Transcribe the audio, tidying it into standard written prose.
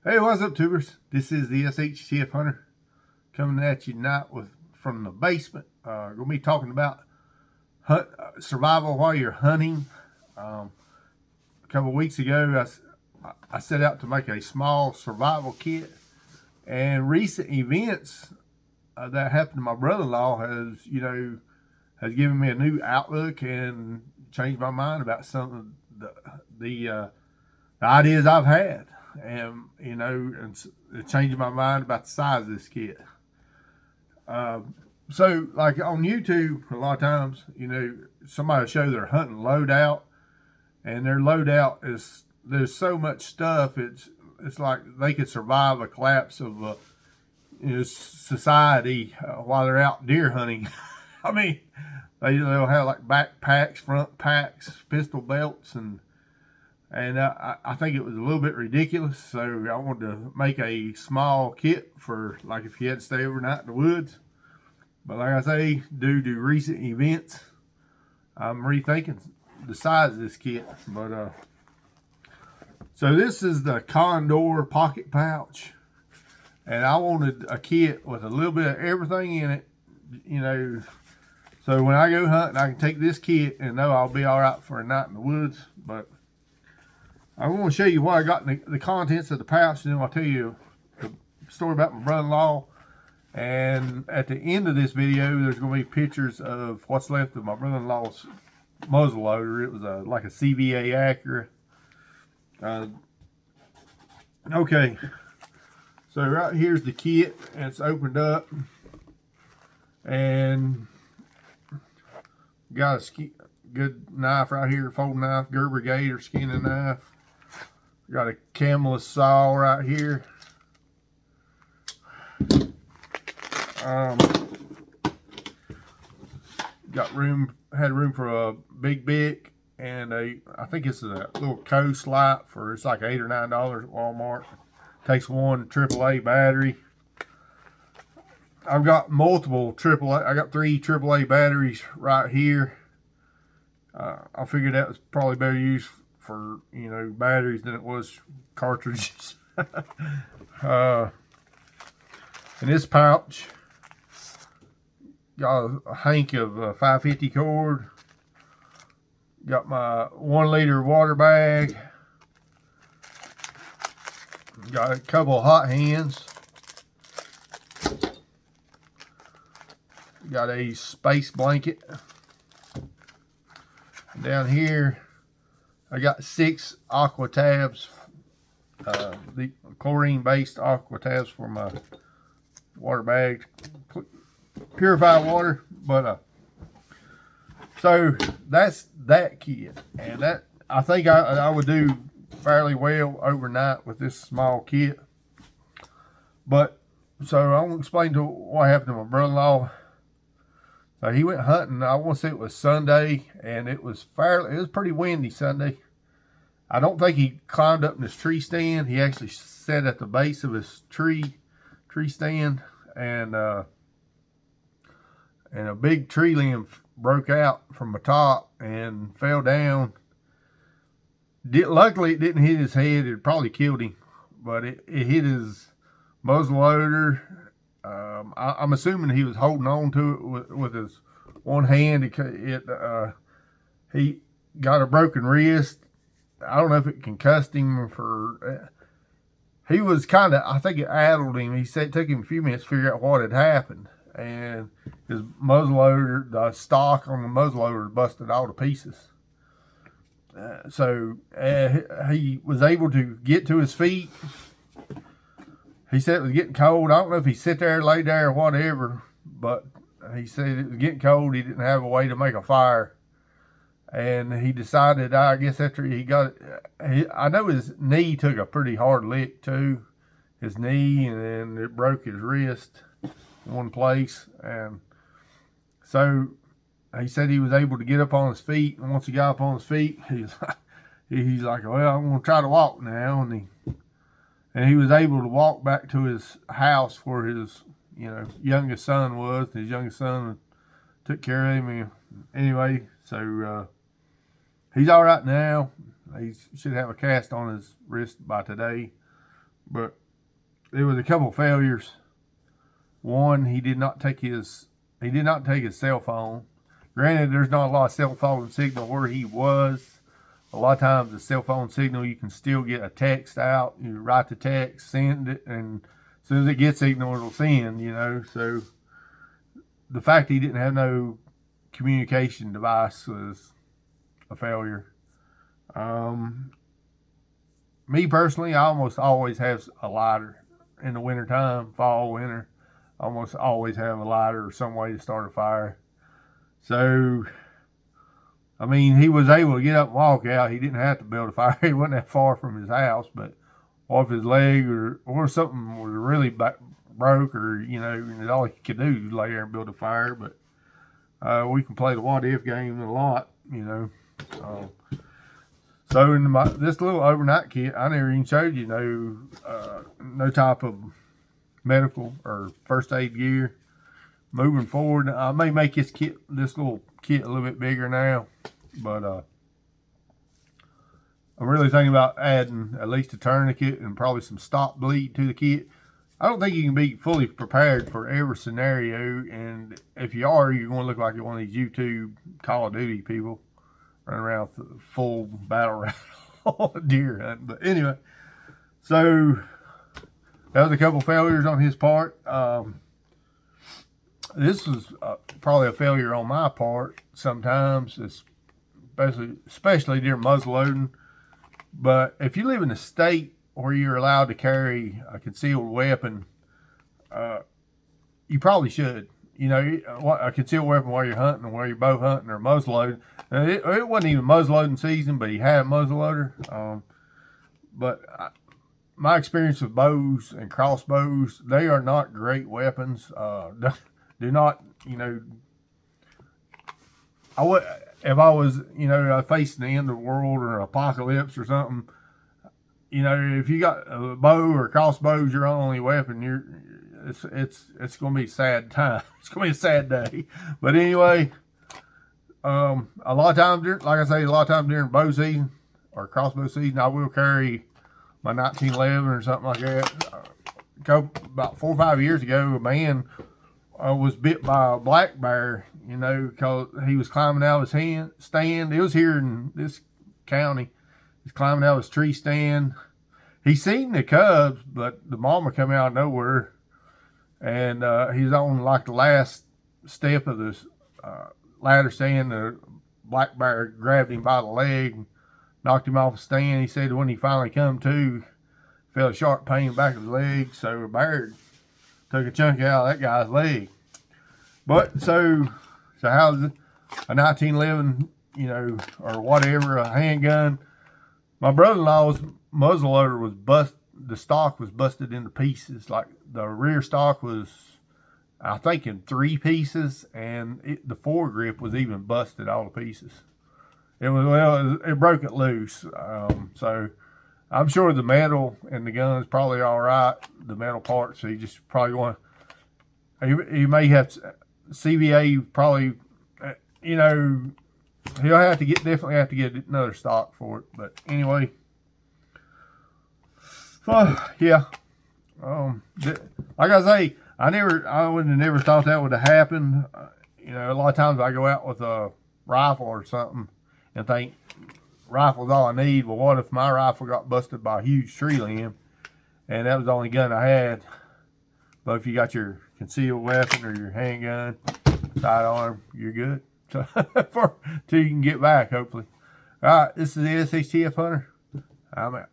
Hey, what's up, tubers? This is the SHTF Hunter coming at you tonight from the basement. Gonna be talking about survival while you're hunting. A couple weeks ago, I set out to make a small survival kit, and recent events that happened to my brother-in-law has given me a new outlook and changed my mind about some of the ideas I've had, and and changing my mind about the size of this kit. So like on YouTube, a lot of times, somebody will show their hunting loadout, and their loadout there's so much stuff. It's like they could survive a collapse of society while they're out deer hunting. I mean, they'll have like backpacks, front packs, pistol belts, and I think it was a little bit ridiculous. So I wanted to make a small kit for like if you had to stay overnight in the woods. But like I say, due to recent events, I'm rethinking the size of this kit. But so this is the Condor pocket pouch, and I wanted a kit with a little bit of everything in it, so when I go hunting, I can take this kit and know I'll be all right for a night in the woods. But I want to show you what I got in the contents of the pouch, and then I'll tell you the story about my brother-in-law. And at the end of this video, there's going to be pictures of what's left of my brother-in-law's muzzle loader. It was like a CVA Acura. Okay, so right here's the kit, and it's opened up, and got a good knife right here, folding knife, Gerber Gator skinning knife. Got a Camelus saw right here. Had room for a Big Bic and I think it's a little Coast Light it's like $8 or $9 at Walmart. Takes one AAA battery. I've got multiple AAA. I got 3 AAA batteries right here. I figured that was probably better used for batteries than it was cartridges. In this pouch, got a hank of 550 cord. Got my 1 liter water bag. Got a couple of hot hands. Got a space blanket. Down here, I got 6 aqua tabs, the chlorine-based aqua tabs for my water bags, purified water. But so that's that kit, and that I think I would do fairly well overnight with this small kit. But so I want to explain to what happened to my brother-in-law. So he went hunting. I want to say it was Sunday, and it was pretty windy Sunday. I don't think he climbed up in his tree stand. He actually sat at the base of his tree stand, and a big tree limb broke out from the top and fell down. Luckily, it didn't hit his head. It probably killed him, but it hit his muzzle loader. I'm assuming he was holding on to it with his one hand. He got a broken wrist. I don't know if it concussed him he was I think it addled him. He said it took him a few minutes to figure out what had happened. And his muzzleloader, the stock on the muzzleloader busted all to pieces. So he was able to get to his feet. He said it was getting cold. I don't know if he sat there, laid there, or whatever, but he said it was getting cold. He didn't have a way to make a fire. And he decided, I guess after he got it, I know his knee took a pretty hard lick too. His knee, and then it broke his wrist in one place. And so he said he was able to get up on his feet. And once he got up on his feet, he's like, well, I'm going to try to walk now. And he was able to walk back to his house where his youngest son was. His youngest son took care of him. Anyway, so he's all right now. He should have a cast on his wrist by today. But there was a couple failures. One, he did not take his cell phone. Granted, there's not a lot of cell phone signal where he was. A lot of times the cell phone signal, you can still get a text out. You write the text, send it, and as soon as it gets signal, it'll send, you know. So the fact he didn't have no communication device was a failure. Me personally, I almost always have a lighter in the wintertime, fall, winter. I almost always have a lighter or some way to start a fire. So, I mean, he was able to get up and walk out. He didn't have to build a fire. He wasn't that far from his house, but off his leg or something was really broke, or, you know, and all he could do was lay there and build a fire. But we can play the what if game a lot, you know. So in this little overnight kit, I never even showed you no type of medical or first aid gear. Moving forward, I may make this little kit a little bit bigger now, but I'm really thinking about adding at least a tourniquet and probably some stop bleed to the kit. I don't think you can be fully prepared for every scenario, and if you are, you're going to look like one of these YouTube Call of Duty people running around with full battle rifle deer hunting. But anyway, so that was a couple failures on his part. This was probably a failure on my part sometimes, especially during muzzle loading. But if you live in a state where you're allowed to carry a concealed weapon, you probably should. You know, a concealed weapon while you're hunting, or while you're bow hunting or muzzle loading. It wasn't even muzzle loading season, but he had a muzzle loader. My experience with bows and crossbows, they are not great weapons. Do not, you know, if I was, you know, facing the end of the world or an apocalypse or something, you know, if you got a bow or crossbows, your only weapon, it's going to be a sad time. It's going to be a sad day. But anyway, a lot of times, like I say, a lot of times during bow season or crossbow season, I will carry my 1911 or something like that. About 4 or 5 years ago, a man was bit by a black bear, you know, because he was climbing out of his stand. It was here in this county. He's climbing out of his tree stand. He seen the cubs, but the mama come out of nowhere, and he's on like the last step of this ladder stand. The black bear grabbed him by the leg, knocked him off the stand. He said when he finally come to, felt a sharp pain in the back of his leg, so the bear took a chunk out of that guy's leg. But so how's it? A 1911, you know, or whatever, a handgun. My brother-in-law's muzzleloader was the stock was busted into pieces. Like the rear stock was, I think, in 3 pieces, and the foregrip was even busted all to pieces. It broke it loose. So I'm sure the metal and the gun's probably all right, the metal parts. So you just probably want he may have CVA probably, you know, he'll definitely have to get another stock for it. But anyway, yeah. Like I say, I would have never thought that would have happened. You know, a lot of times I go out with a rifle or something and think rifle's all I need. Well, what if my rifle got busted by a huge tree limb and that was the only gun I had? But if you got your concealed weapon or your handgun, sidearm, you're good. So till you can get back, hopefully. All right, this is the SHTF Hunter. I'm out.